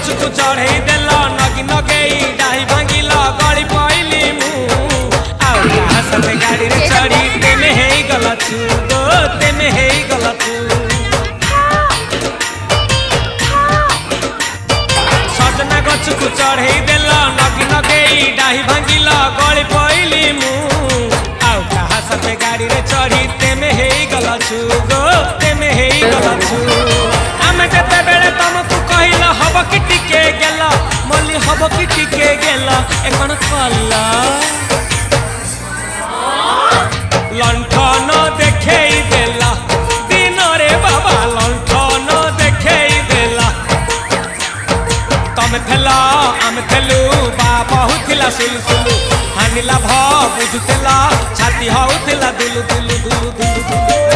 गछकु चढ़े देल नगी नगेई डाही भांगिल गली पइली मु आउ कहा सते गाड़ी रे चढ़ी तेमे हेई गला छू गो तेमे हेई गला छू सजना गछकु चढ़े देल नगी नगेई डाही भांगिल गली पइली मु आउ कहा सते गाड़ी रे चढ़ी तेमे हेई गला छू गो तेमे हेई गला छू आमे केते बेले तुमको कहिला हब कि टिके गेला मल्ली हब कि टिके गेला एकन कला लंठन देखेई देला दिन रे बाबा लंठन देखेई देला तमे थेला आमे थेलु बाबा हुथिला सुलसुलु हानिला भ बुझुतेला छाती हउथिला दुलु दुलु दुलु दुलु